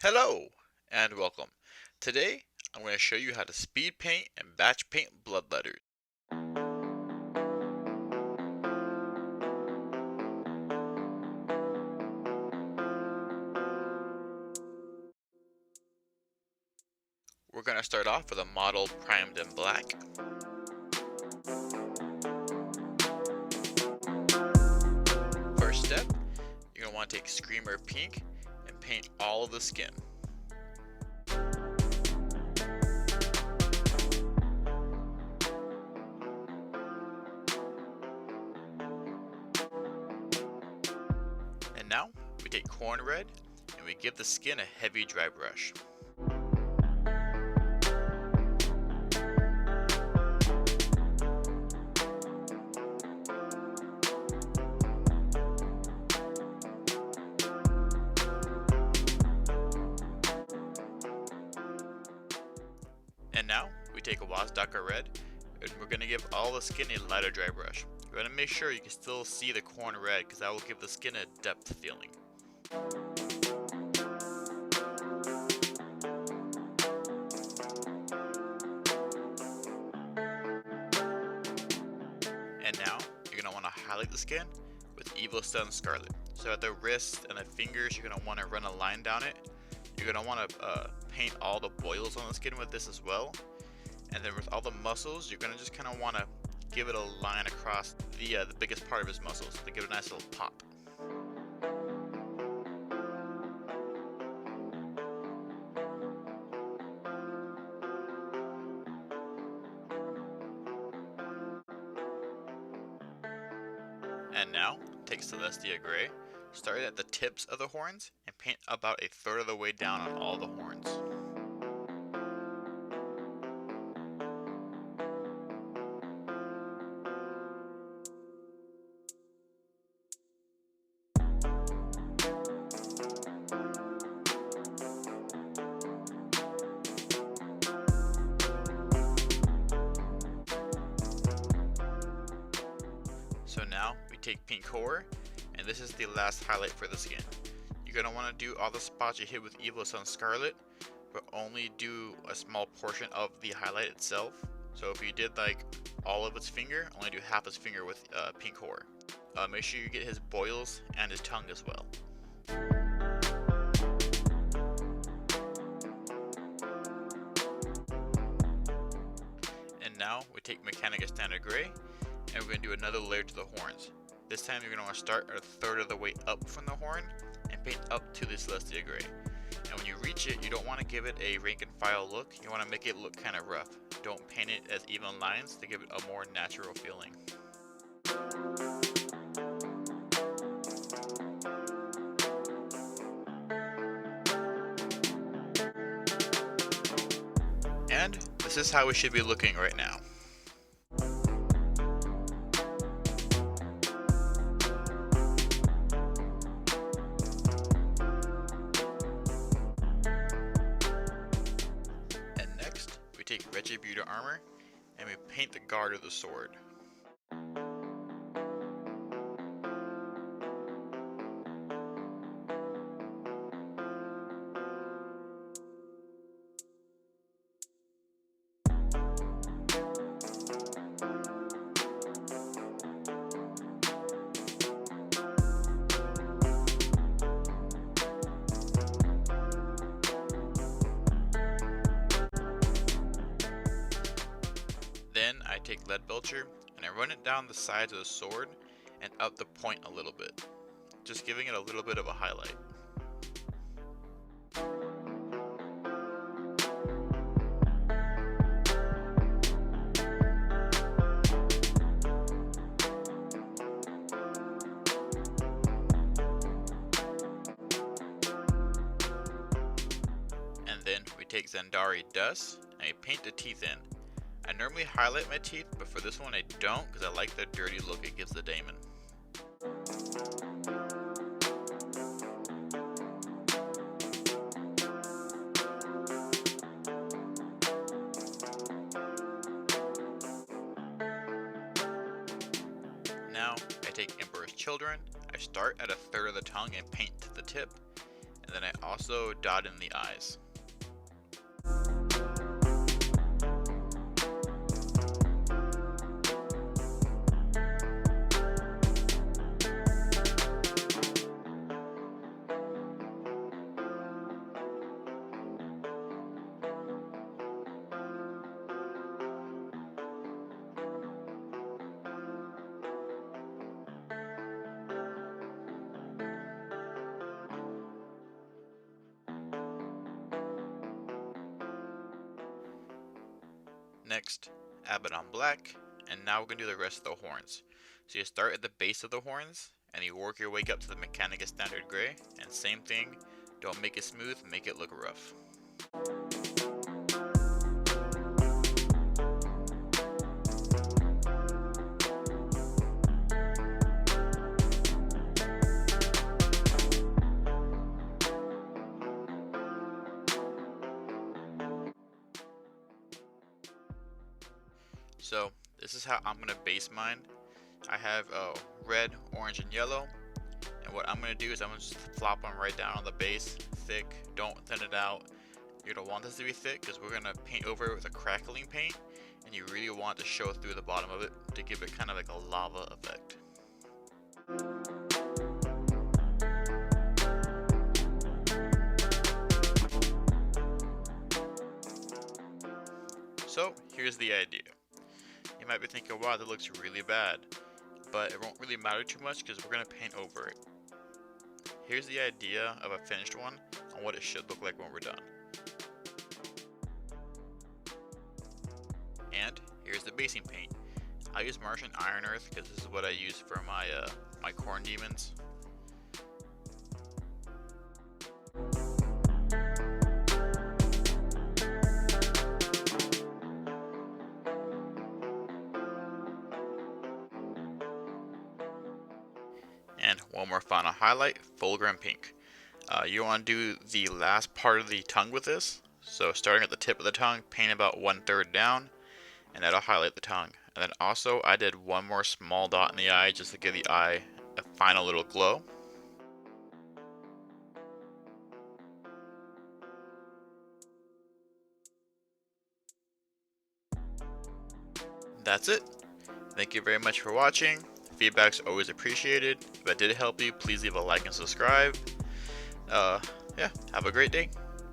Hello and welcome. Today I'm going to show you how to speed paint and batch paint bloodletters. We're going to start off with a model primed in black. First step, you're going to want to take Screamer Pink and paint all of the skin. And now we take Corn Red and we give the skin a heavy dry brush. And now we take a Wazdaka Red and we're going to give all the skin a lighter dry brush. You're going to make sure you can still see the corn red because that will give the skin a depth feeling. And now you're going to want to highlight the skin with Evil Stun Scarlet. So at the wrist and the fingers, you're going to want to run a line down it. You're going to want to paint all the boils on the skin with this as well. And then with all the muscles, you're going to just kind of want to give it a line across the biggest part of his muscles to give it a nice little pop. And now, take Celestia Gray, start at the tips of the horns, and paint about a third of the way down on all the horns. So now we take Pink Core, and this is the last highlight for the skin. You're going to want to do all the spots you hit with Evil Sun Scarlet, but only do a small portion of the highlight itself. So if you did like all of its finger, only do half his finger with Pink Core. Make sure you get his boils and his tongue as well. And now we take Mechanica Standard Gray, and we're going to do another layer to the horns. This time you're going to want to start a third of the way up from the horn and paint up to the Celestia Gray. And when you reach it, you don't want to give it a rank and file look, you want to make it look kind of rough. Don't paint it as even lines to give it a more natural feeling. And this is how we should be looking right now. We take Retributor Armor and we paint the guard of the sword. Then I take Lead Belcher and I run it down the sides of the sword and up the point a little bit, just giving it a little bit of a highlight. And then we take Zandari Dust and we paint the teeth in. I normally highlight my teeth, but for this one I don't because I like the dirty look it gives the daemon. Now I take Emperor's Children, I start at a third of the tongue and paint to the tip, and And then I also dot in the eyes. Next, Abaddon Black, and now we're going to do the rest of the horns. So you start at the base of the horns, and you work your way up to the Mechanicus Standard Gray, and same thing, don't make it smooth, make it look rough. So this is how I'm going to base mine. I have red, orange, and yellow. And what I'm going to do is I'm going to just flop them right down on the base, thick, don't thin it out. You're going to want this to be thick because we're going to paint over it with a crackling paint. And you really want to show through the bottom of it to give it kind of like a lava effect. So here's the idea. You might be thinking, wow, that looks really bad, but it won't really matter too much because we're going to paint over it. Here's the idea of a finished one and what it should look like when we're done. And here's the basing paint. I use Martian Iron Earth because this is what I use for my my corn demons. And one more final highlight, Fulgrim Pink. You want to do the last part of the tongue with this. So starting at the tip of the tongue, paint about 1/3 down, and that'll highlight the tongue. And then also I did one more small dot in the eye just to give the eye a final little glow. That's it. Thank you very much for watching. Feedback's always appreciated. If that did help you, please leave a like and subscribe. Yeah, have a great day.